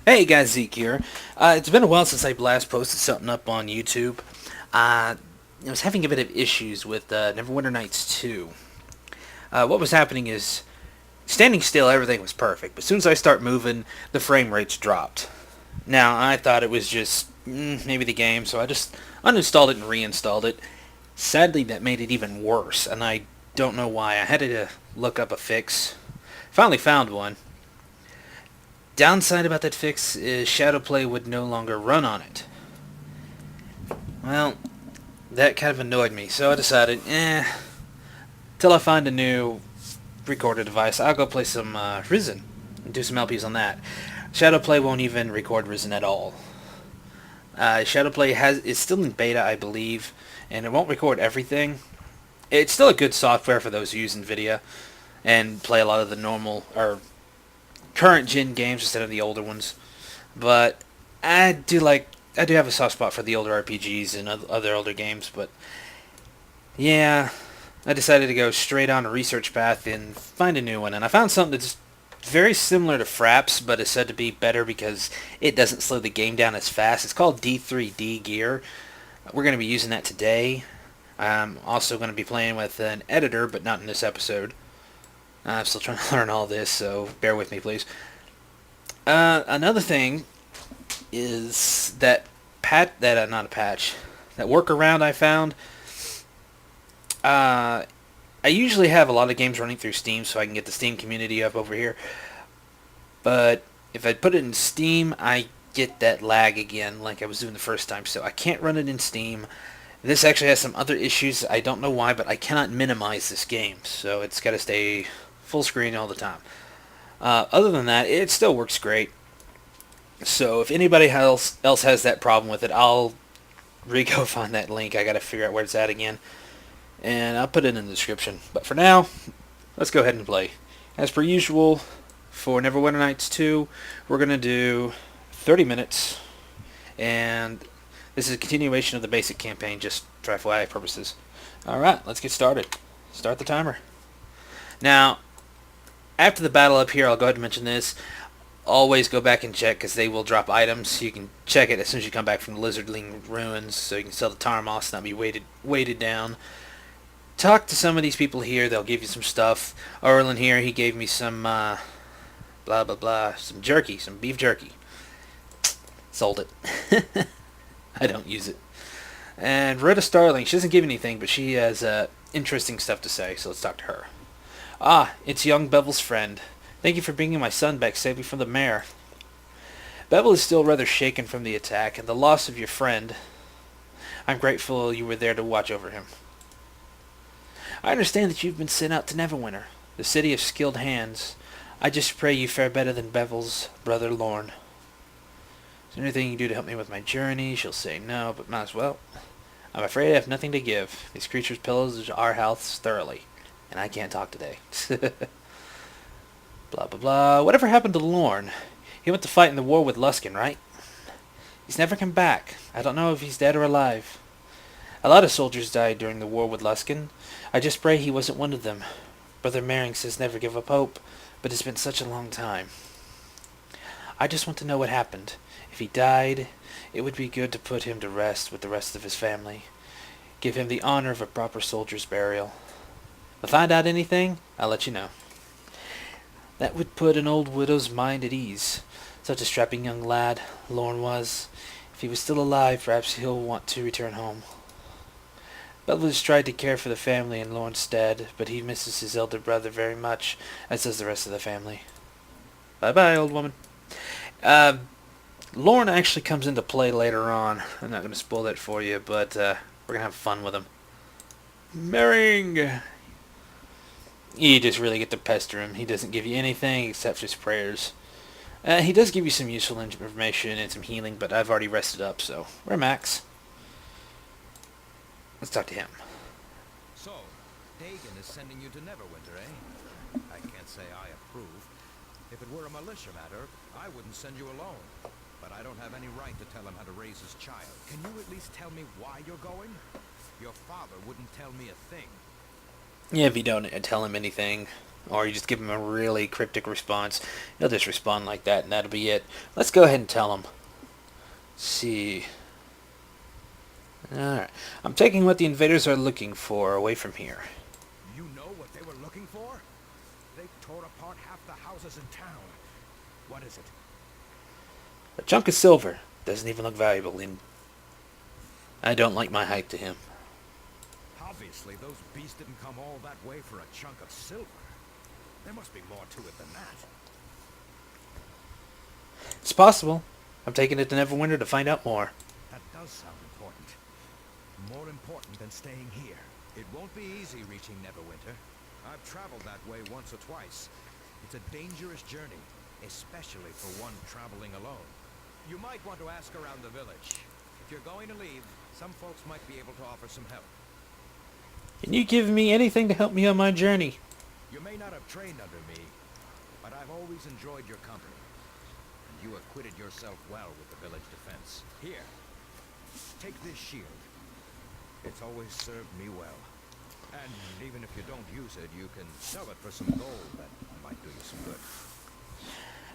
Hey guys, Zeak here. It's been a while since I last posted something up on YouTube. I was having a bit of issues with Neverwinter Nights 2. What was happening is, standing still, everything was perfect, but as soon as I start moving, the frame rates dropped. Now, I thought it was just maybe the game, so I just uninstalled it and reinstalled it. Sadly, that made it even worse, and I don't know why. I had to look up a fix. Finally found one. Downside about that fix is Shadowplay would no longer run on it. Well, that kind of annoyed me, so I decided, till I find a new recorder device, I'll go play some Risen and do some LPs on that. Shadowplay won't even record Risen at all. Shadowplay is still in beta, I believe, and it won't record everything. It's still a good software for those who use NVIDIA and play a lot of the normal or current gen games instead of the older ones. But I do have a soft spot for the older RPGs and other older games. But yeah, I decided to go straight on a research path and find a new one, and I found something that's very similar to Fraps, but is said to be better because it doesn't slow the game down as fast. It's called D3D Gear. We're going to be using that today. I'm also going to be playing with an editor, but not in this episode. I'm still trying to learn all this, so bear with me, please. Another thing is that not a patch, that workaround I found. I usually have a lot of games running through Steam, so I can get the Steam community up over here. But if I put it in Steam, I get that lag again, like I was doing the first time. So I can't run it in Steam. This actually has some other issues. I don't know why, but I cannot minimize this game, so it's got to stay full screen all the time. Other than that, it still works great. So if anybody else has that problem with it, I'll re-go find that link. I got to figure out where it's at again, and I'll put it in the description. But for now, let's go ahead and play. As per usual, for Neverwinter Nights 2, we're going to do 30 minutes, and this is a continuation of the basic campaign, just for FYI purposes. Alright, let's get started. Start the timer. Now, after the battle up here, I'll go ahead and mention this. Always go back and check, because they will drop items. You can check it as soon as you come back from the Lizardling Ruins, so you can sell the tar moss and not be weighted down. Talk to some of these people here. They'll give you some stuff. Orlin here, he gave me some, blah, blah, blah, some jerky, some beef jerky. Sold it. I don't use it. And Rhoda Starling, she doesn't give anything, but she has interesting stuff to say, so let's talk to her. Ah, it's young Bevel's friend. Thank you for bringing my son back safely from the mare. Bevel is still rather shaken from the attack and the loss of your friend. I'm grateful you were there to watch over him. I understand that you've been sent out to Neverwinter, the city of skilled hands. I just pray you fare better than Bevel's brother Lorne. Is there anything you can do to help me with my journey? She'll say no, but might as well. I'm afraid I have nothing to give. These creatures pillage our healths thoroughly, and I can't talk today. Blah, blah, blah. Whatever happened to Lorne? He went to fight in the war with Luskin, right? He's never come back. I don't know if he's dead or alive. A lot of soldiers died during the war with Luskin. I just pray he wasn't one of them. Brother Mering says never give up hope, but it's been such a long time. I just want to know what happened. If he died, it would be good to put him to rest with the rest of his family. Give him the honor of a proper soldier's burial. If I find out anything, I'll let you know. That would put an old widow's mind at ease. Such a strapping young lad, Lorne was. If he was still alive, perhaps he'll want to return home. Bevel has tried to care for the family in Lorne's stead, but he misses his elder brother very much, as does the rest of the family. Bye-bye, old woman. Lorne actually comes into play later on. I'm not going to spoil that for you, but we're going to have fun with him. Mering! You just really get to pester him. He doesn't give you anything except his prayers. He does give you some useful information and some healing, but I've already rested up, so we're max. Let's talk to him. So, Dagon is sending you to Neverwinter, eh? I can't say I approve. If it were a militia matter, I wouldn't send you alone. But I don't have any right to tell him how to raise his child. Can you at least tell me why you're going? Your father wouldn't tell me a thing. Yeah, if you don't tell him anything, Or you just give him a really cryptic response. He'll just respond like that, and that'll be it. Let's go ahead and tell him. Let's see. Alright. I'm taking what the invaders are looking for away from here. You know what they were looking for? They tore apart half the houses in town. What is it? A chunk of silver. Doesn't even look valuable, and I don't like my hype to him. Obviously, those beasts didn't come all that way for a chunk of silver. There must be more to it than that. It's possible. I'm taking it to Neverwinter to find out more. That does sound important. More important than staying here. It won't be easy reaching Neverwinter. I've traveled that way once or twice. It's a dangerous journey, especially for one traveling alone. You might want to ask around the village. If you're going to leave, some folks might be able to offer some help. Can you give me anything to help me on my journey? You may not have trained under me, but I've always enjoyed your company. And you acquitted yourself well with the village defense. Here, take this shield. It's always served me well. And even if you don't use it, you can sell it for some gold that might do you some good.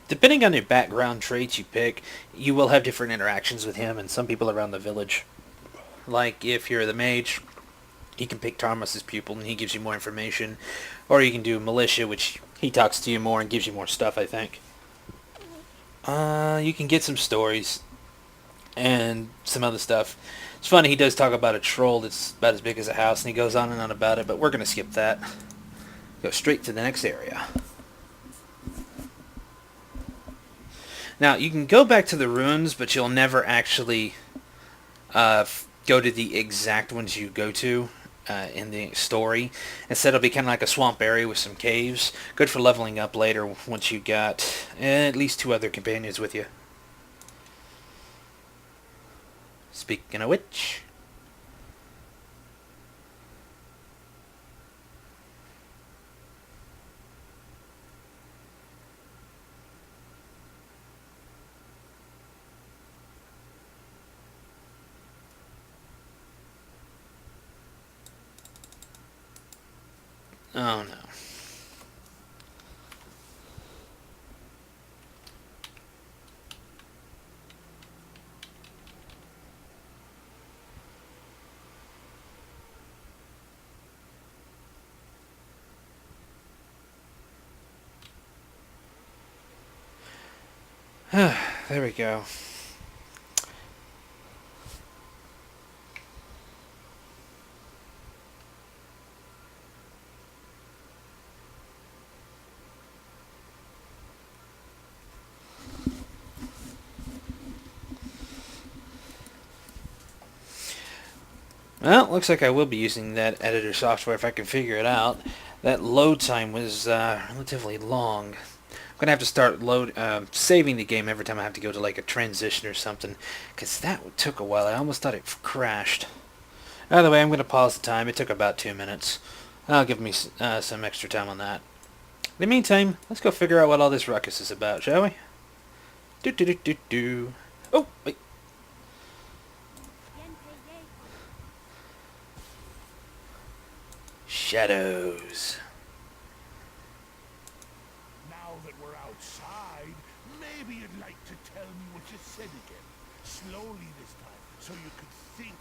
Depending on your background traits you pick, you will have different interactions with him and some people around the village. Like, if you're the mage, you can pick Thomas as pupil and he gives you more information. Or you can do militia, which he talks to you more and gives you more stuff, I think. You can get some stories and some other stuff. It's funny, he does talk about a troll that's about as big as a house, and he goes on and on about it, but we're going to skip that. Go straight to the next area. Now, you can go back to the ruins, but you'll never actually go to the exact ones you go to in the story. Instead, it'll be kind of like a swamp area with some caves. Good for leveling up later once you got at least 2 other companions with you. Speaking of which... oh no. There we go. Well, looks like I will be using that editor software if I can figure it out. That load time was relatively long. I'm going to have to start saving the game every time I have to go to like a transition or something, because that took a while. I almost thought it crashed. Either way, I'm going to pause the time. It took about 2 minutes. I'll give me some extra time on that. In the meantime, let's go figure out what all this ruckus is about, shall we? Do. Oh, wait. Shadows. Now that we're outside, maybe you'd like to tell me what you said again. Slowly this time, so you could think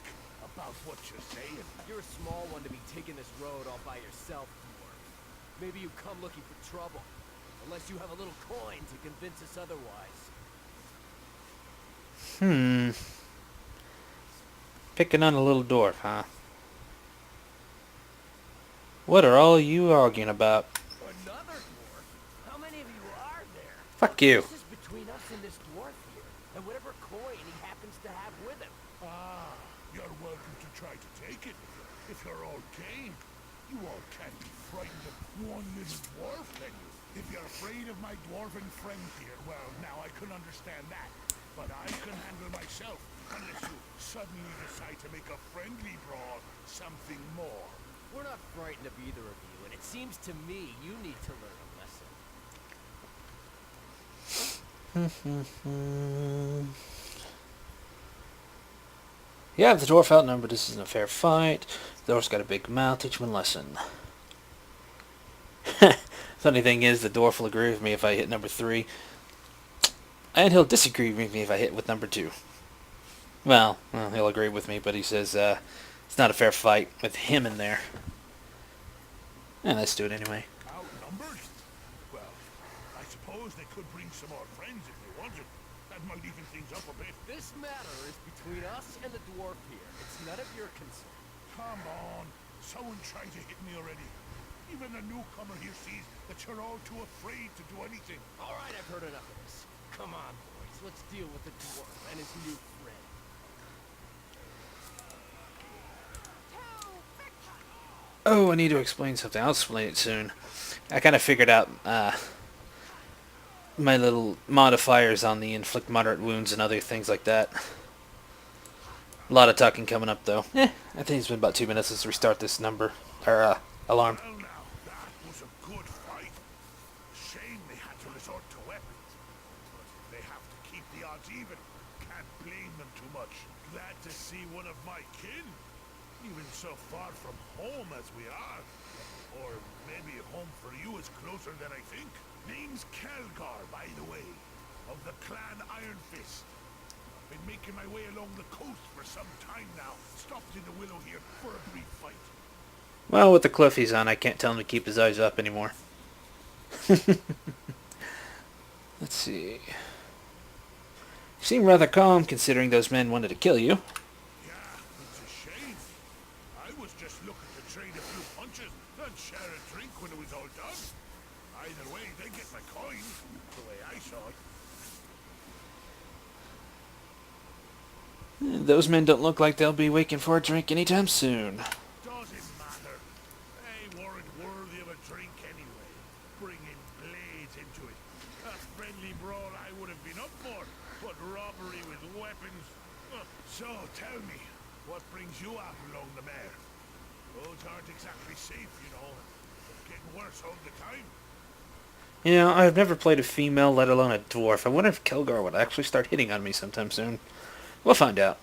about what you're saying. You're a small one to be taking this road all by yourself, Dwarf. Maybe you come looking for trouble. Unless you have a little coin to convince us otherwise. Picking on a little dwarf, huh? What are all you arguing about? Another dwarf? How many of you are there? Fuck you. This is between us and this dwarf here, and whatever coin he happens to have with him. Ah, you're welcome to try to take it if you're all game. You all can't be frightened of one little dwarf, can you? If you're afraid of my dwarven friend here, well, now I can understand that. But I can handle myself, unless you suddenly decide to make a friendly brawl something more. We're not frightened of either of you, and it seems to me you need to learn a lesson. Yeah, if the dwarf outnumbered, this isn't a fair fight. The dwarf's got a big mouth, teach him a lesson. The Funny thing is, the dwarf will agree with me if I hit number 3, and he'll disagree with me if I hit with number 2. Well, he'll agree with me, but he says it's not a fair fight with him in there. Yeah, let's do it anyway. Outnumbered? Well, I suppose they could bring some more friends if they wanted. That might even things up a bit. This matter is between us and the dwarf here. It's none of your concern. Come on. Someone tried to hit me already. Even the newcomer here sees that you're all too afraid to do anything. All right, I've heard enough of this. Come on, boys. Let's deal with the dwarf and his new friend. Oh, I need to explain something. I'll explain it soon. I kind of figured out my little modifiers on the inflict moderate wounds and other things like that. A lot of talking coming up, though. I think it's been about 2 minutes since we start this number, or alarm. Well now, that was a good fight. Shame they had to resort to weapons. But if they have to keep the odds even, can't blame them too much. Glad to see one of my kin. Even so far from home as we are. Or maybe home for you is closer than I think. Name's Kelgar, by the way, of the clan Iron Fist. Been making my way along the coast for some time now. Stopped in the Willow here for a brief fight. Well, with the cliff he's on, I can't tell him to keep his eyes up anymore. Let's see. You seem rather calm, considering those men wanted to kill you. Yeah, it's a shame. I was just looking to trade a few punches and share a drink when it was all done. Either way, they get my coin, the way I saw it. Those men don't look like they'll be waking for a drink anytime soon. Doesn't matter. They weren't worthy of a drink anyway. Bringing blades into it. A friendly brawl I would have been up for, but robbery with weapons. So, tell me, what brings you out along the mare? Those aren't exactly safe, you know. They're getting worse all the time. You know, I've never played a female, let alone a dwarf. I wonder if Kelgar would actually start hitting on me sometime soon. We'll find out.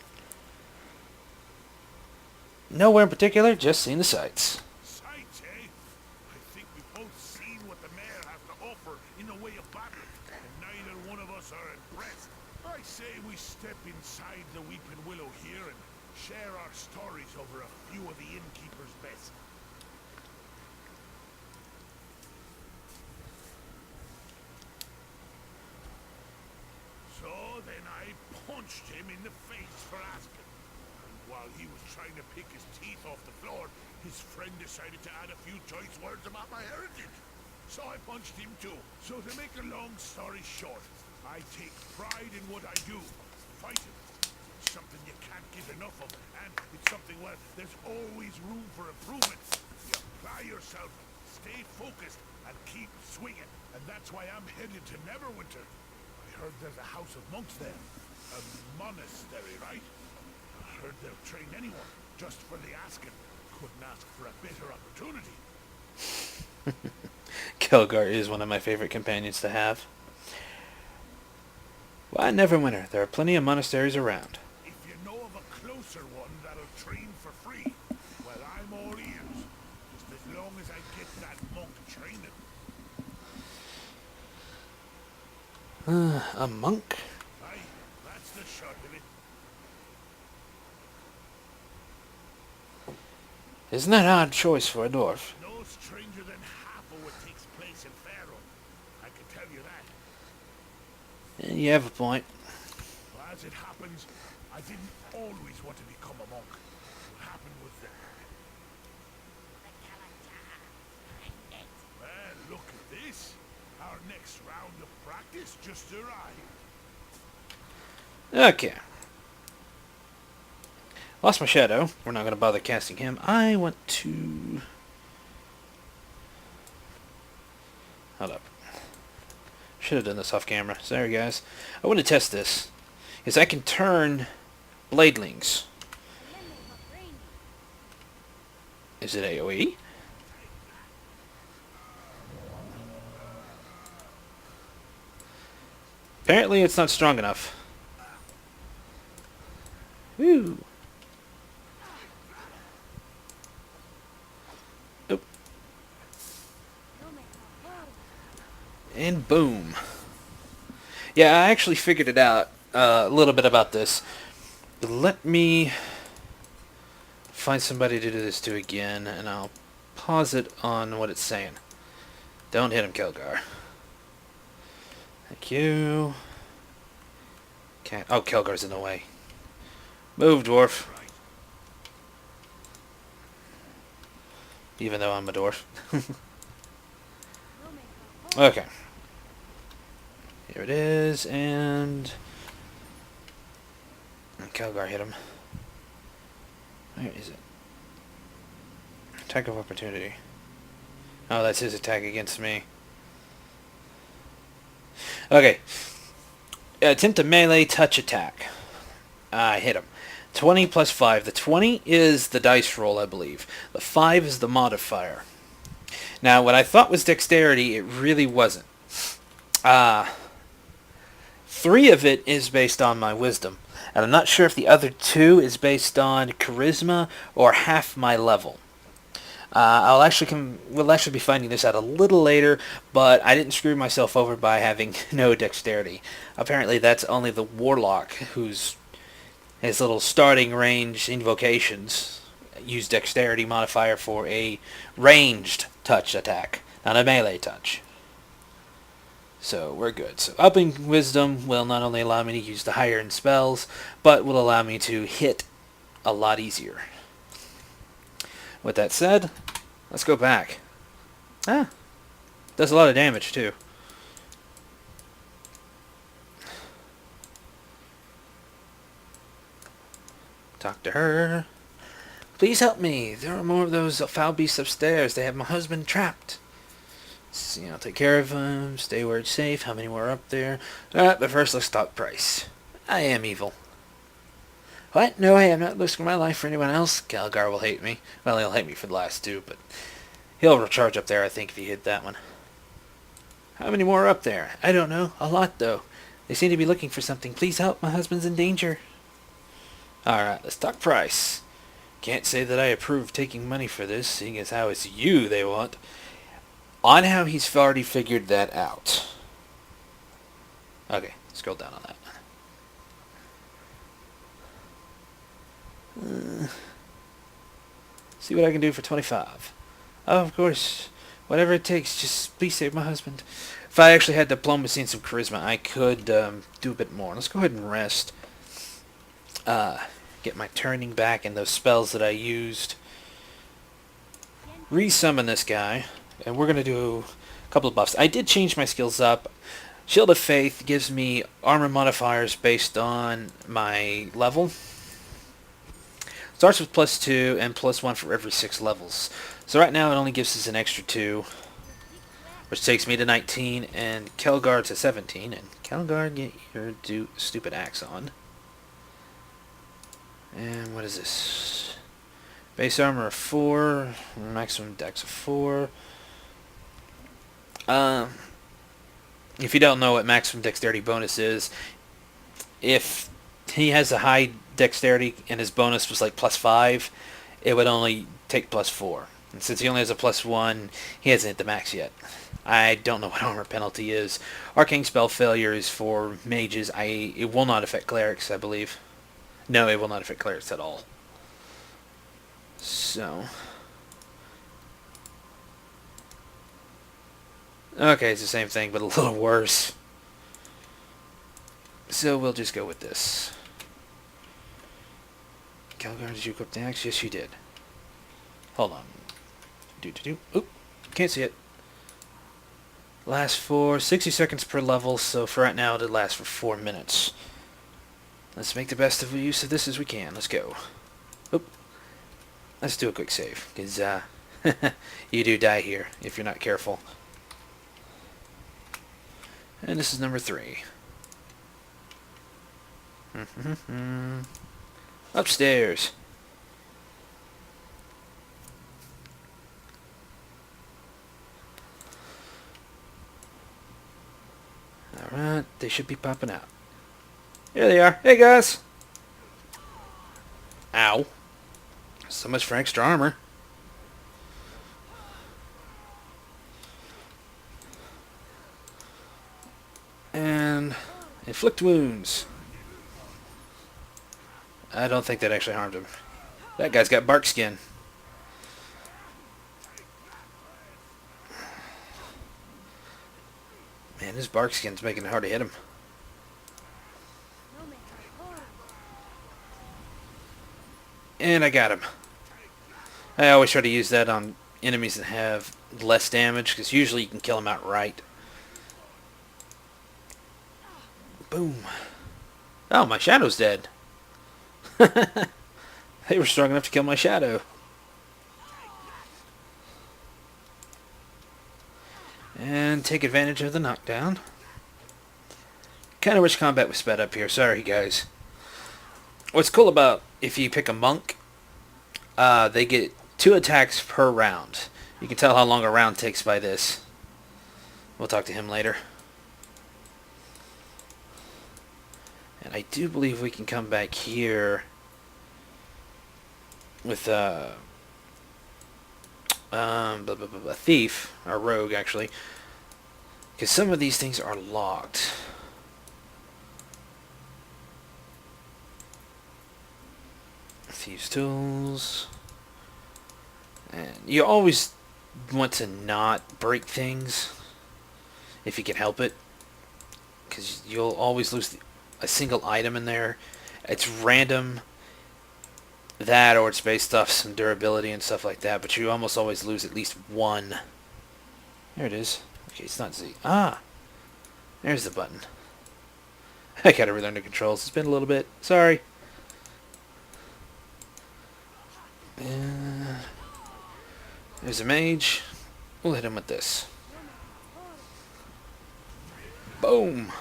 Nowhere in particular, just seeing the sights. Sights, eh? I think we've both seen what the mare has to offer in the way of battle, and neither one of us are impressed. I say we step inside the Weeping Willow here and share our stories over a few of the innkeeper's best. So then I punched him in the face for asking. And while he was trying to pick his teeth off the floor, his friend decided to add a few choice words about my heritage. So I punched him too. So to make a long story short, I take pride in what I do. Fighting. It's something you can't get enough of. And it's something where there's always room for improvement. You apply yourself, stay focused, and keep swinging. And that's why I'm headed to Neverwinter. I heard there's a house of monks there. A monastery, right? I heard they'll train anyone, just for the asking. Couldn't ask for a better opportunity. Kelgar is one of my favorite companions to have. Why Neverwinter? There are plenty of monasteries around. If you know of a closer one that'll train for free, well, I'm all ears. Just as long as I get that monk training. A monk? Aye, that's the short of it. Isn't that an odd choice for a dwarf? No stranger than half of what takes place in Pharaoh. I can tell you that. You have a point. Well, as it happens, I didn't always want to become a monk. What happened was that... Well, look at this. Our next round of practice just arrived. Okay. Lost my shadow. We're not going to bother casting him. I want to... Hold up. Should have done this off camera. Sorry, guys. I want to test this. Is I can turn bladelings. Is it AoE? Apparently it's not strong enough. Woo! Oop. And boom. Yeah, I actually figured it out a little bit about this. Let me find somebody to do this to again, and I'll pause it on what it's saying. Don't hit him, Kelgar. Thank you. Can't. Oh, Kelgar's in the way. Move, dwarf. Even though I'm a dwarf. Okay. Here it is, and Kelgar hit him. Where is it? Attack of opportunity. Oh, that's his attack against me. Okay. Attempt a melee touch attack. I hit him. 20 plus 5. The 20 is the dice roll, I believe. The 5 is the modifier. Now, what I thought was dexterity, it really wasn't. 3 of it is based on my wisdom. And I'm not sure if the other 2 is based on charisma or half my level. We'll actually be finding this out a little later, but I didn't screw myself over by having no dexterity. Apparently that's only the warlock whose his little starting range invocations use dexterity modifier for a ranged touch attack, not a melee touch. So we're good. So upping wisdom will not only allow me to use the higher end spells, but will allow me to hit a lot easier. With that said, let's go back. Does a lot of damage too. Talk to her. Please help me. There are more of those foul beasts upstairs. They have my husband trapped. So, take care of him. Stay where it's safe. How many more are up there? But first, let's talk price. I am evil. What? No, I am not risking my life for anyone else. Kelgar will hate me. Well, he'll hate me for the last 2, but he'll recharge up there, I think, if he hit that one. How many more are up there? I don't know. A lot, though. They seem to be looking for something. Please help. My husband's in danger. Alright, let's talk price. Can't say that I approve taking money for this, seeing as how it's you they want. On how he's already figured that out. Okay, scroll down on that. See what I can do for 25. Oh, of course. Whatever it takes, just please save my husband. If I actually had diplomacy and some charisma, I could do a bit more. Let's go ahead and rest. Get my turning back and those spells that I used. Resummon this guy. And we're going to do a couple of buffs. I did change my skills up. Shield of Faith gives me armor modifiers based on my level. Starts with +2 and +1 for every 6 levels. So right now it only gives us an extra 2. Which takes me to 19 and Kelgar to 17. And Kelgar, get your stupid axe on. And what is this? Base armor of 4. Maximum dex of 4. If you don't know what maximum dexterity bonus is, if he has a high dexterity and his bonus was like +5, it would only take +4. And since he only has a +1, he hasn't hit the max yet. I don't know what armor penalty is. Arcane spell failure is for mages. It will not affect clerics, I believe. No, it will not affect clerics at all. So... okay, it's the same thing, but a little worse. So we'll just go with this. Kelgar, did you equip the axe? Yes, you did. Hold on. Oop, can't see it. Lasts for 60 seconds per level, so for right now it'll last for 4 minutes. Let's make the best of use of this as we can. Let's go. Oop. Let's do a quick save, because you do die here if you're not careful. And this is number 3. Upstairs. Alright, they should be popping out. Here they are. Hey guys! Ow. So much for extra armor. Inflict wounds. I don't think that actually harmed him. That guy's got bark skin. Man, his bark skin's making it hard to hit him. And I got him. I always try to use that on enemies that have less damage, because usually you can kill them outright. Boom. Oh, my shadow's dead. They were strong enough to kill my shadow. And take advantage of the knockdown. Kind of wish combat was sped up here. Sorry, guys. What's cool about if you pick a monk, they get 2 attacks per round. You can tell how long a round takes by this. We'll talk to him later. And I do believe we can come back here with a thief, or rogue actually, because some of these things are locked. Thieves' tools. And you always want to not break things if you can help it, because you'll always lose a single item in there. It's random, that, or it's based off some durability and stuff like that, but you almost always lose at least one. There it is. Okay, it's not Zeak. Ah! There's the button. I gotta relearn the controls. It's been a little bit. Sorry. There's a mage. We'll hit him with this. Boom!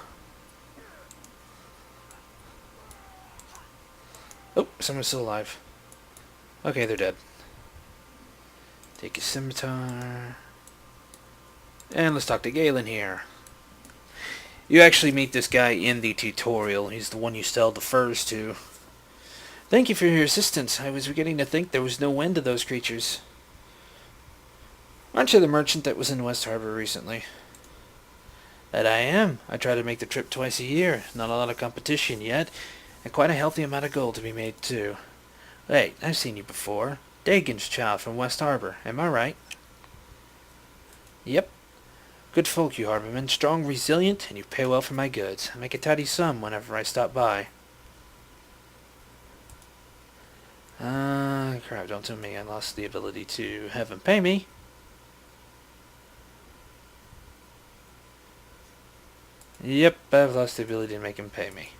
Oh, someone's still alive. Okay, they're dead. Take a scimitar. And let's talk to Galen here. You actually meet this guy in the tutorial. He's the one you sell the furs to. Thank you for your assistance. I was beginning to think there was no end to those creatures. Aren't you the merchant that was in West Harbor recently? That I am. I try to make the trip twice a year. Not a lot of competition yet. And quite a healthy amount of gold to be made, too. Wait, I've seen you before. Dagon's child from West Harbor. Am I right? Yep. Good folk, you harbormen. Strong, resilient, and you pay well for my goods. I make a tidy sum whenever I stop by. Crap, don't tell me I lost the ability to have him pay me. Yep, I've lost the ability to make him pay me.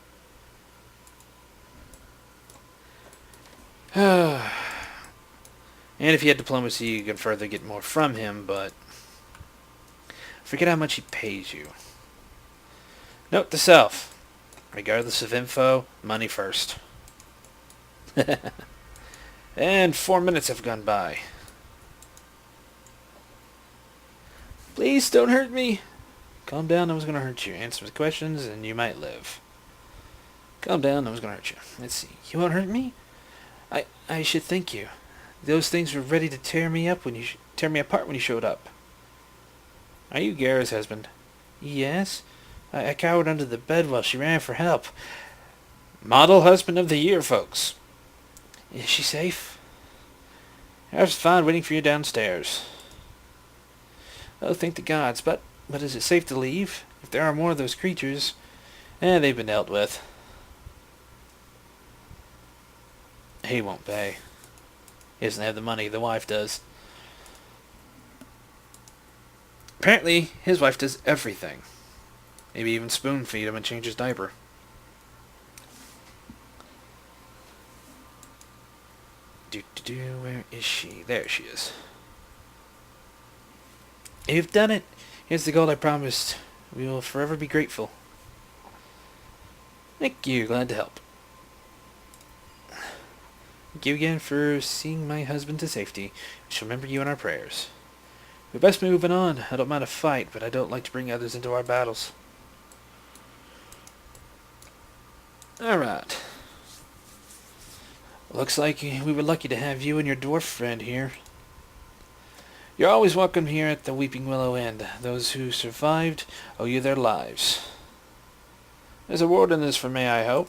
And if you had diplomacy, you can further get more from him, but forget how much he pays you. Note to self. Regardless of info, money first. And 4 minutes have gone by. Please don't hurt me. Calm down, I was going to hurt you. Answer the questions and you might live. Calm down, I was going to hurt you. Let's see. You won't hurt me? I should thank you. Those things were ready to tear me apart when you showed up. Are you Gara's husband? Yes. I cowered under the bed while she ran for help. Model husband of the year, folks. Is she safe? I was fine waiting for you downstairs. Oh, thank the gods. But is it safe to leave? If there are more of those creatures, they've been dealt with. He won't pay. He doesn't have the money, the wife does. Apparently, his wife does everything. Maybe even spoon feed him and change his diaper. Where is she? There she is. You've done it. Here's the gold I promised. We will forever be grateful. Thank you. Glad to help. Thank you again for seeing my husband to safety. We shall remember you in our prayers. We best be moving on. I don't mind a fight, but I don't like to bring others into our battles. Alright. Looks like we were lucky to have you and your dwarf friend here. You're always welcome here at the Weeping Willow Inn. Those who survived owe you their lives. There's a reward in this for me, I hope.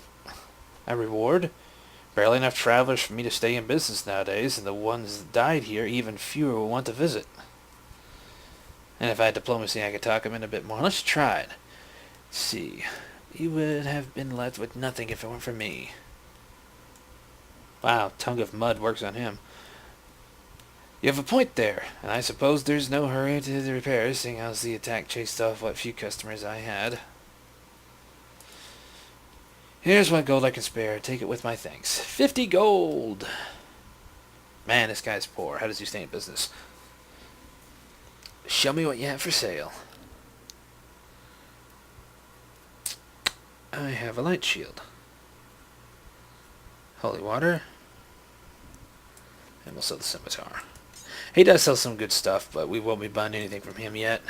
A reward? Barely enough travelers for me to stay in business nowadays, and the ones that died here, even fewer will want to visit. And if I had diplomacy, I could talk him in a bit more. Let's try it. Let's see. He would have been left with nothing if it weren't for me. Wow, tongue of mud works on him. You have a point there, and I suppose there's no hurry to the repairs, seeing as the attack chased off what few customers I had. Here's what gold I can spare. Take it with my thanks. 50 gold! Man, this guy's poor. How does he stay in business? Show me what you have for sale. I have a light shield. Holy water. And we'll sell the scimitar. He does sell some good stuff, but we won't be buying anything from him yet.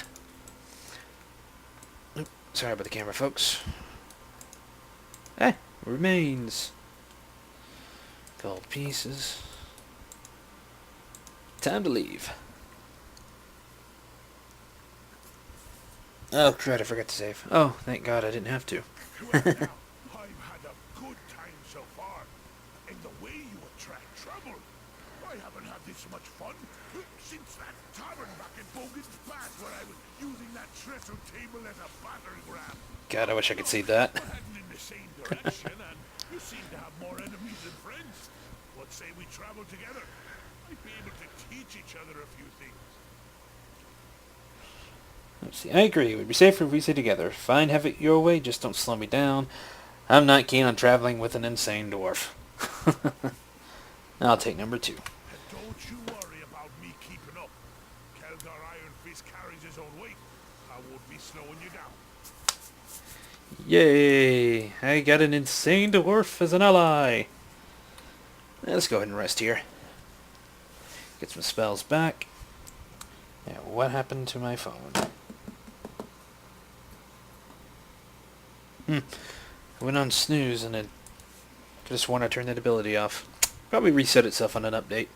Oop, sorry about the camera, folks. Remains. Gold pieces. Time to leave. Oh, crud, I forgot to save. Oh, thank God I didn't have to. Well, now, I've had a good time so far. And the way you attract trouble. I haven't had this much fun since that tavern back in Bogan's Pass where I was using that trestle table as a battering ram. God, I wish I could see that. We're heading in the same direction, and you seem to have more enemies than friends. What say we travel together? Might be able to teach each other a few things. Let's see. I agree. It would be safer if we stay together. Fine, have it your way. Just don't slow me down. I'm not keen on traveling with an insane dwarf. I'll take number 2. And don't you worry about me keeping up. Kelgar Iron Fist carries his own weight. I won't be slowing you down. Yay! I got an insane dwarf as an ally. Let's go ahead and rest here. Get some spells back. Now, what happened to my phone? I went on snooze and it could have sworn I turned that ability off. Probably reset itself on an update.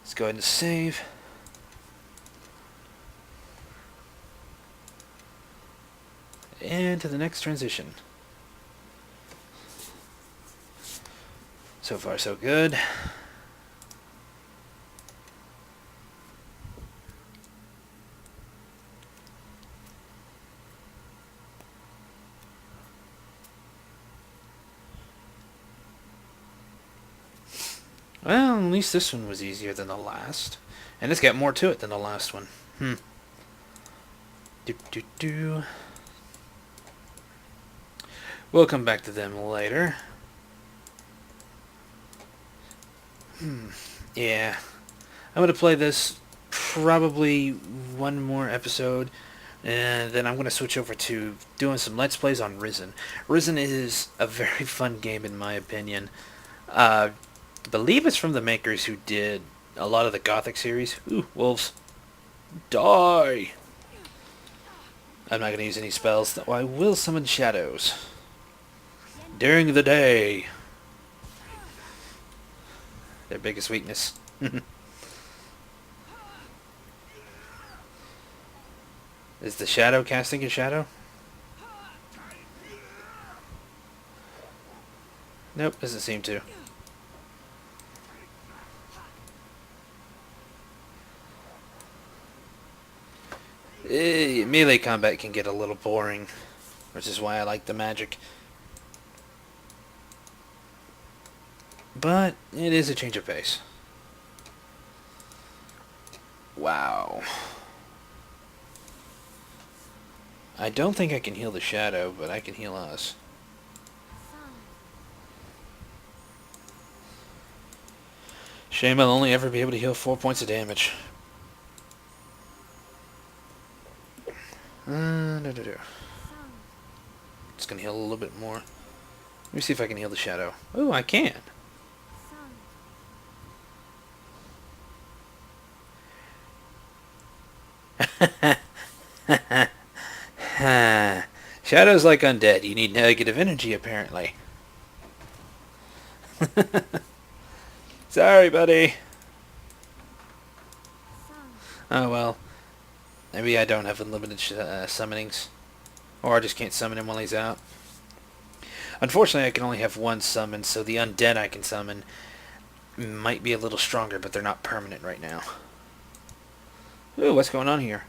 Let's go ahead and save. And to the next transition. So far so good. Well, at least this one was easier than the last. And it's got more to it than the last one. We'll come back to them later. Yeah. I'm going to play this probably one more episode. And then I'm going to switch over to doing some Let's Plays on Risen. Risen is a very fun game in my opinion. I believe it's from the makers who did a lot of the Gothic series. Ooh, wolves. Die! I'm not going to use any spells, though I will summon shadows. During the day. Their biggest weakness. Is the shadow casting a shadow? Nope, doesn't seem to. Melee combat can get a little boring, which is why I like the magic. But it is a change of pace. Wow. I don't think I can heal the shadow, but I can heal us. Shame I'll only ever be able to heal 4 points of damage. It's gonna heal a little bit more. Let me see if I can heal the shadow. Oh, I can. Shadow's like undead. You need negative energy, apparently. Sorry, buddy. Oh, well. Maybe I don't have unlimited summonings. Or I just can't summon him while he's out. Unfortunately, I can only have one summon, so the undead I can summon might be a little stronger, but they're not permanent right now. Ooh, what's going on here?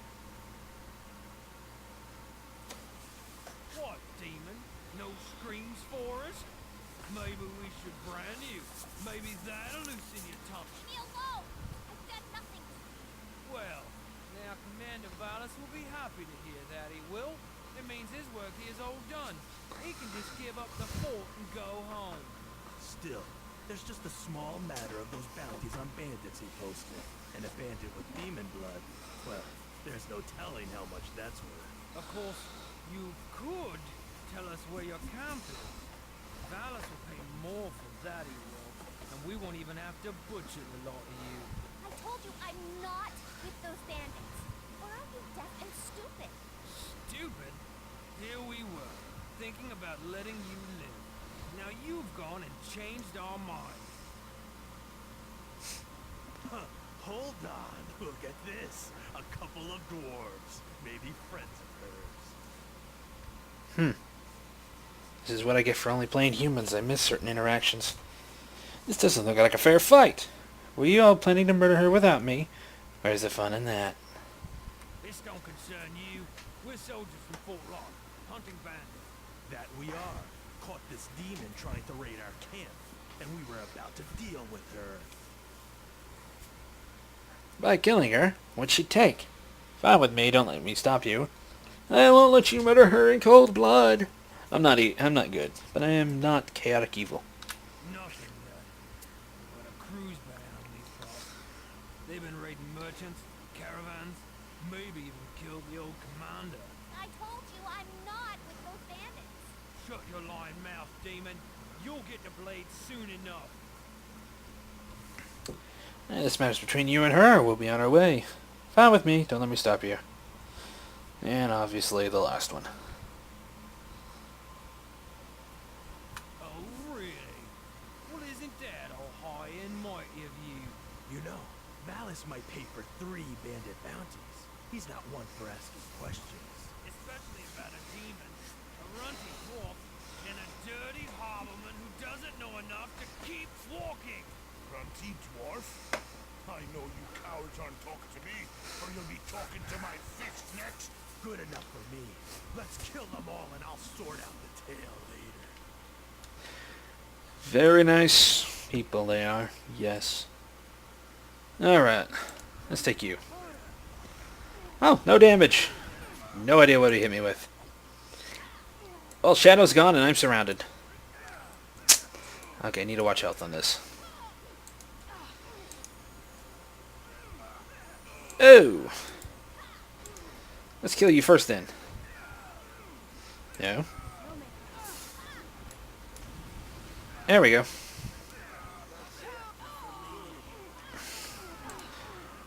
What, demon? No screams for us? Maybe we should brand you. Maybe that'll loosen your tongue. Leave me alone! I've done nothing. Well, now Commander Valus will be happy to hear that, he will. It means his work here is all done. He can just give up the fort and go home. Still, there's just a small matter of those bounties on bandits he posted. And a bandit with demon blood, well, there's no telling how much that's worth. Of course, you could tell us where your camp is. Valus will pay more for that, he will. And we won't even have to butcher the lot of you. I told you I'm not with those bandits. Or are you deaf and stupid? Stupid? Here we were, thinking about letting you live. Now you've gone and changed our minds. Huh, hold on, look at this. A couple of dwarves, maybe friends of hers. This is what I get for only playing humans. I miss certain interactions. This doesn't look like a fair fight. Were you all planning to murder her without me? Where's the fun in that? This don't concern you. We're soldiers from Fort Rock, hunting bandits. That we are. Caught this demon trying to raid our camp, and we were about to deal with her. By killing her, what'd she take? Fine with me, don't let me stop you. I won't let you murder her in cold blood. I'm not good, but I am not chaotic evil. Nothing, but a cruise bound on these parts. They've been raiding merchants, caravans, maybe even killed the old commander. I told you I'm not with those bandits. Shut your lying mouth, demon. You'll get the blade soon enough. This matter's between you and her. We'll be on our way. Fine with me, don't let me stop you. And obviously the last one. Oh, really? Well, isn't that all high and mighty of you? You know, Valus might pay for 3 bandit bounties. He's not one for asking questions. Especially about a demon, a runty dwarf, and a dirty harborman who doesn't know enough to keep walking. Grunty dwarf? I know you cowards aren't talking to me, or you'll be talking to my fist next. Good enough for me. Let's kill them all and I'll sort out the tale later. Very nice people they are, yes. Alright, let's take you. Oh, no damage. No idea what he hit me with. Well, Shadow's gone and I'm surrounded. Okay, need to watch health on this. Oh! Let's kill you first then. No? There we go.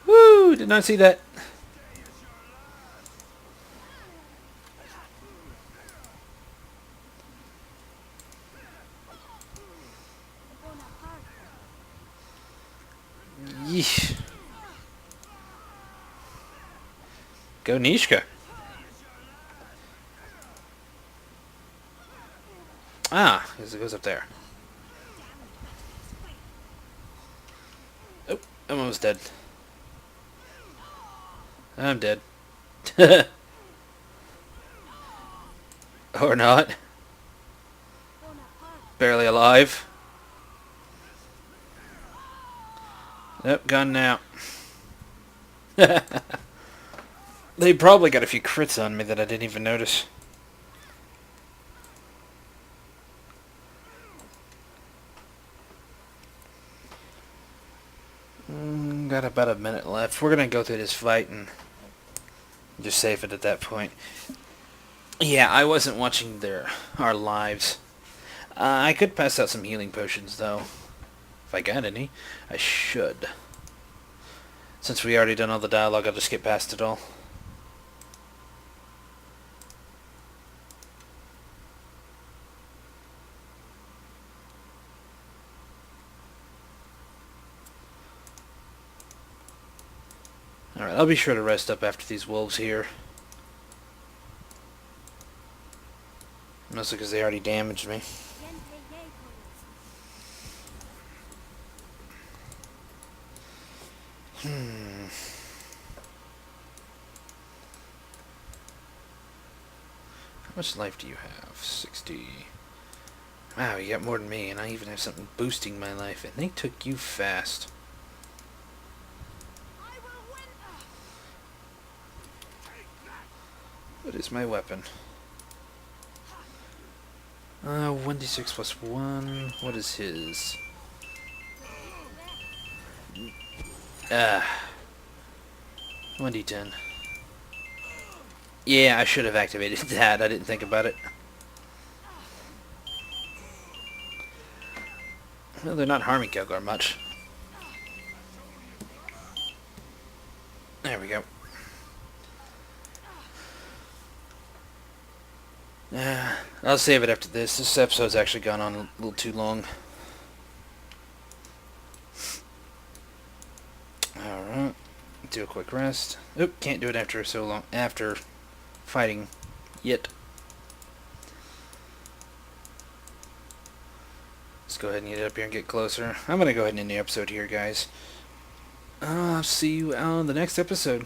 Woo! Did not see that. Yeesh. Go Nishka. Ah, because it goes up there. Oh, I'm almost dead. I'm dead. Or not. Barely alive. Nope, gone now. They probably got a few crits on me that I didn't even notice. Got about a minute left. We're going to go through this fight and just save it at that point. Yeah, I wasn't watching our lives. I could pass out some healing potions, though. If I got any. I should. Since we already done all the dialogue, I'll just get past it all. Alright, I'll be sure to rest up after these wolves here. Mostly because they already damaged me. Hmm. How much life do you have? 60. Wow, you got more than me, and I even have something boosting my life, and they took you fast. I will win. What is my weapon? 1d6 plus 1. What is his? 1d10. Yeah, I should have activated that. I didn't think about it. Well, they're not harming Kelgar much. There we go. I'll save it after this. This episode's actually gone on a little too long. Alright. Do a quick rest. Oop, can't do it after so long. After fighting yet. Let's go ahead and get up here and get closer. I'm going to go ahead and end the episode here, guys. I'll see you on the next episode.